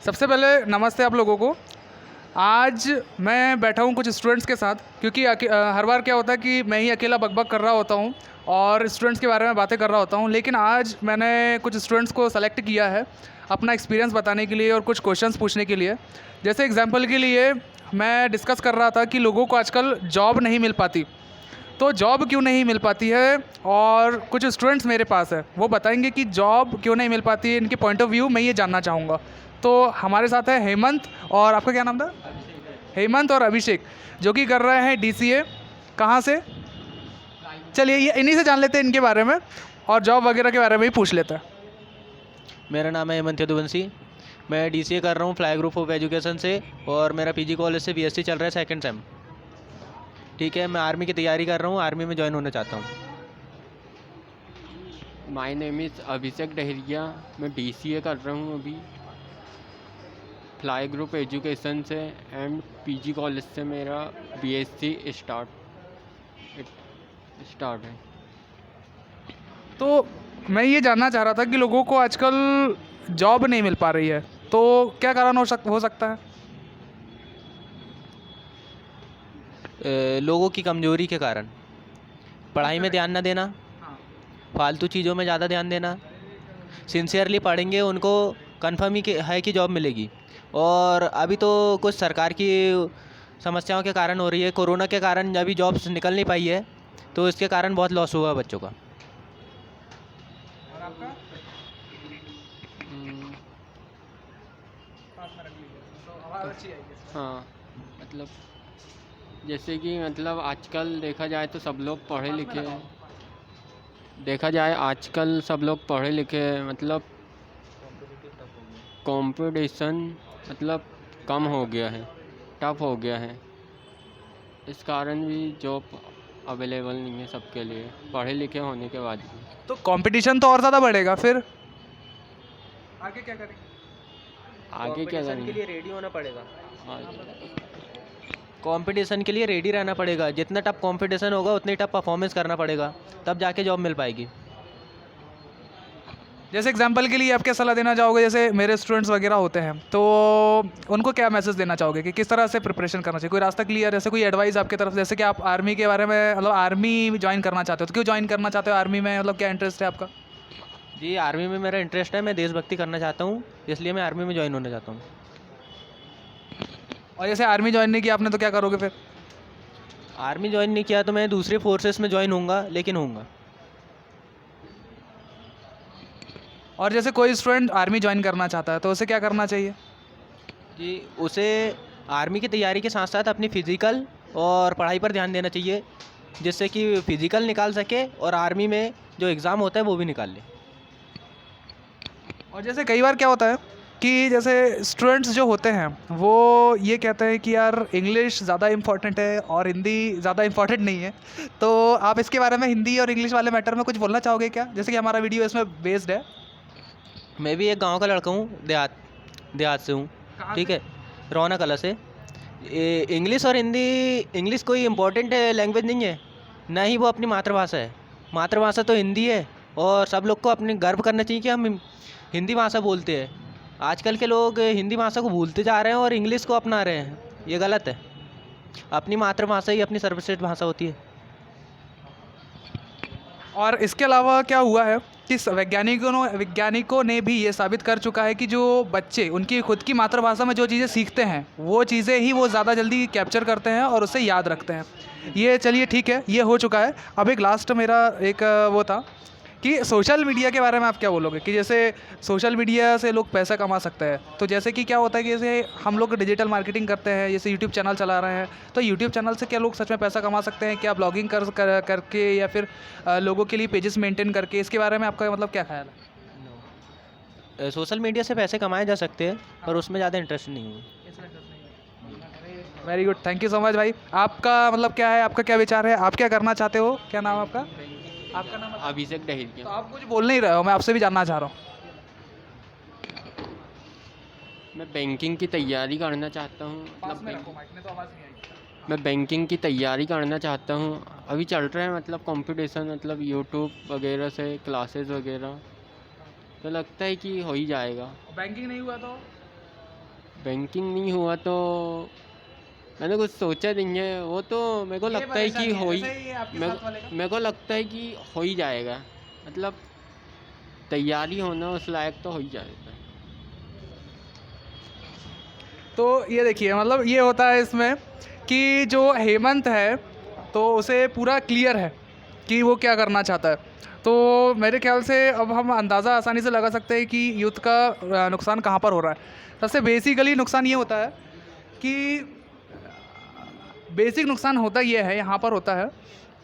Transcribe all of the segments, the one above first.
सबसे पहले नमस्ते आप लोगों को। आज मैं बैठा हूँ कुछ स्टूडेंट्स के साथ, क्योंकि हर बार क्या होता है कि मैं ही अकेला बकबक कर रहा होता हूँ और स्टूडेंट्स के बारे में बातें कर रहा होता हूँ। लेकिन आज मैंने कुछ स्टूडेंट्स को सेलेक्ट किया है अपना एक्सपीरियंस बताने के लिए और कुछ क्वेश्चंस पूछने के लिए। जैसे एग्जांपल के लिए मैं डिस्कस कर रहा था कि लोगों को आजकल जॉब नहीं मिल पाती, तो जॉब क्यों नहीं मिल पाती है, और कुछ स्टूडेंट्स मेरे पास है वो बताएंगे कि जॉब क्यों नहीं मिल पाती है, इनके पॉइंट ऑफ व्यू मैं ये जानना चाहूँगा। तो हमारे साथ है हेमंत, और आपका क्या नाम था? हेमंत और अभिषेक, जो कि कर रहे हैं डीसीए। कहाँ से? चलिए ये इन्हीं से जान लेते हैं इनके बारे में, और जॉब वगैरह के बारे में भी पूछ लेते हैं। मेरा नाम है हेमंत यदुवंशी। मैं डीसीए कर रहा हूँ फ्लाई ग्रुप ऑफ एजुकेशन से, और मेरा पीजी कॉलेज से बीएससी चल रहा है सेकंड सेम। ठीक है, मैं आर्मी की तैयारी कर रहा हूँ, आर्मी में ज्वाइन होना चाहता हूँ। माय नेम इज़ अभिषेक डहरिया। मैं डीसीए कर रहा हूँ अभी फ्लाई ग्रुप एजुकेशन से, एंड पीजी कॉलेज से मेरा बीएससी स्टार्ट है। तो मैं ये जानना चाह रहा था कि लोगों को आजकल जॉब नहीं मिल पा रही है, तो क्या कारण हो सकता है? लोगों की कमजोरी के कारण, पढ़ाई में ध्यान न देना, फालतू चीज़ों में ज़्यादा ध्यान देना। सिंसियरली पढ़ेंगे उनको कंफर्म ही है कि जॉब मिलेगी। और अभी तो कुछ सरकार की समस्याओं के कारण हो रही है, कोरोना के कारण अभी जॉब्स निकल नहीं पाई है, तो इसके कारण बहुत लॉस हुआ बच्चों का। और आपका? हम्म, हाँ, मतलब जैसे कि मतलब आजकल देखा जाए तो सब लोग पढ़े लिखे हैं। आजकल सब लोग पढ़े लिखे हैं, मतलब कंपटीशन मतलब कम हो गया है, टफ हो गया है। इस कारण भी जॉब अवेलेबल नहीं है सबके लिए, पढ़े लिखे होने के बाद भी। तो कंपटीशन तो और ज़्यादा बढ़ेगा, फिर आगे क्या करेंगे? आगे क्या कंपटीशन के करेंगे? लिए रेडी होना पड़ेगा। आगे- कंपटीशन के लिए रेडी रहना पड़ेगा। जितना टफ कंपटीशन होगा उतनी टफ परफॉर्मेंस करना पड़ेगा, तब जाके जॉब मिल पाएगी। जैसे एग्जांपल के लिए आप क्या सलाह देना चाहोगे? जैसे मेरे स्टूडेंट्स वगैरह होते हैं, तो उनको क्या मैसेज देना चाहोगे कि किस तरह से प्रिपरेशन करना चाहिए? कोई रास्ता क्लियर, जैसे कोई एडवाइस आपके तरफ, जैसे कि आप आर्मी के बारे में, मतलब आर्मी ज्वाइन करना चाहते हो, तो क्यों ज्वाइन करना चाहते हो आर्मी में? मतलब क्या इंटरेस्ट है आपका? जी, आर्मी में मेरा इंटरेस्ट है, मैं देशभक्ति करना चाहता हूँ, इसलिए मैं आर्मी में ज्वाइन होना चाहता हूँ। और जैसे आर्मी ज्वाइन नहीं किया आपने, तो क्या करोगे फिर? आर्मी ज्वाइन नहीं किया तो मैं दूसरे फोर्सेस में ज्वाइन होऊंगा, लेकिन होऊंगा। और जैसे कोई स्टूडेंट आर्मी ज्वाइन करना चाहता है, तो उसे क्या करना चाहिए? जी, उसे आर्मी की तैयारी के साथ साथ अपनी फ़िज़िकल और पढ़ाई पर ध्यान देना चाहिए, जिससे कि फ़िज़िकल निकाल सके और आर्मी में जो एग्ज़ाम होता है वो भी निकाल ले। और जैसे कई बार क्या होता है कि जैसे स्टूडेंट्स जो होते हैं वो ये कहते हैं कि यार इंग्लिश ज़्यादा इम्पोर्टेंट है और हिंदी ज़्यादा इम्पोर्टेंट नहीं है, तो आप इसके बारे में हिंदी और इंग्लिश वाले मैटर में कुछ बोलना चाहोगे क्या? जैसे कि हमारा वीडियो इसमें बेस्ड है। मैं भी एक गांव का लड़का हूँ, देहात से हूँ। ठीक है, रौना कला से। इंग्लिश और हिंदी, इंग्लिश कोई इम्पोर्टेंट लैंग्वेज नहीं है, ना ही वो अपनी मातृभाषा है। मातृभाषा तो हिंदी है, और सब लोग को अपने गर्व करना चाहिए कि हम हिंदी भाषा बोलते हैं। आजकल के लोग हिंदी भाषा को भूलते जा रहे हैं और इंग्लिश को अपना रहे हैं, ये गलत है। अपनी मातृभाषा ही अपनी सर्वश्रेष्ठ भाषा होती है। और इसके अलावा क्या हुआ है कि वैज्ञानिकों ने भी ये साबित कर चुका है कि जो बच्चे उनकी खुद की मातृभाषा में जो चीज़ें सीखते हैं, वो चीज़ें ही वो ज़्यादा जल्दी कैप्चर करते हैं और उसे याद रखते हैं। ये चलिए ठीक है, ये हो चुका है। अब एक लास्ट मेरा एक वो था कि सोशल मीडिया के बारे में आप क्या बोलोगे कि जैसे सोशल मीडिया से लोग पैसा कमा सकते हैं, तो जैसे कि क्या होता है कि जैसे हम लोग डिजिटल मार्केटिंग करते हैं, जैसे यूट्यूब चैनल चला रहे हैं, तो यूट्यूब चैनल से क्या लोग सच में पैसा कमा सकते हैं क्या? ब्लॉगिंग करके, या फिर लोगों के लिए पेजेस मेंटेन करके? इसके बारे में आपका मतलब क्या ख्याल है? सोशल मीडिया से पैसे कमाए जा सकते हैं, पर उसमें ज़्यादा इंटरेस्ट नहीं हूँ। Very good, thank you so much भाई। आपका मतलब क्या है, आपका क्या विचार है, आप क्या करना चाहते हो? क्या नाम है आपका? आपका नाम? अभिषेक तो डहरिया। आप कुछ बोल नहीं रहे हो, मैं आपसे भी जानना चाह रहा हूँ। मैं बैंकिंग की तैयारी करना चाहता हूँ, पास में रखो माइक में, तो आवाज़ नहीं आएगी। मैं बैंकिंग की तैयारी करना चाहता हूँ। अभी चल रहा है मतलब कंपटीशन, मतलब यूट्यूब वगैरह से क्लासेस वगैरह, तो लगता है कि हो ही जाएगा। बैंकिंग नहीं हुआ तो? बैंकिंग नहीं हुआ तो मैंने कुछ सोचा नहीं है, वो तो मेरे को लगता है कि हो ही मेरे को लगता है कि हो ही जाएगा, मतलब तैयारी होना उस लायक तो हो ही जाएगा। तो ये देखिए, मतलब ये होता है इसमें कि जो हेमंत है तो उसे पूरा क्लियर है कि वो क्या करना चाहता है। तो मेरे ख्याल से अब हम अंदाज़ा आसानी से लगा सकते हैं कि यूथ का नुकसान कहाँ पर हो रहा है। सबसे बेसिकली नुकसान ये होता है कि बेसिक नुकसान होता ये है, यहाँ पर होता है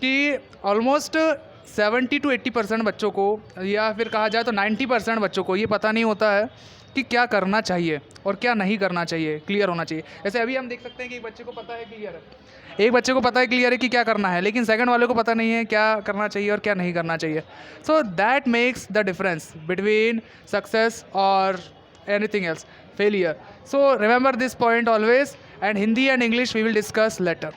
कि ऑलमोस्ट 70 to 80% बच्चों को, या फिर कहा जाए तो 90% बच्चों को ये पता नहीं होता है कि क्या करना चाहिए और क्या नहीं करना चाहिए, क्लियर होना चाहिए। जैसे अभी हम देख सकते हैं कि एक बच्चे को पता है क्लियर है, एक बच्चे को पता है क्लियर है कि क्या करना है, लेकिन सेकंड वाले को पता नहीं है क्या करना चाहिए और क्या नहीं करना चाहिए। So that makes the difference between success और anything else, failure. So remember this point always, and Hindi and English we will discuss later.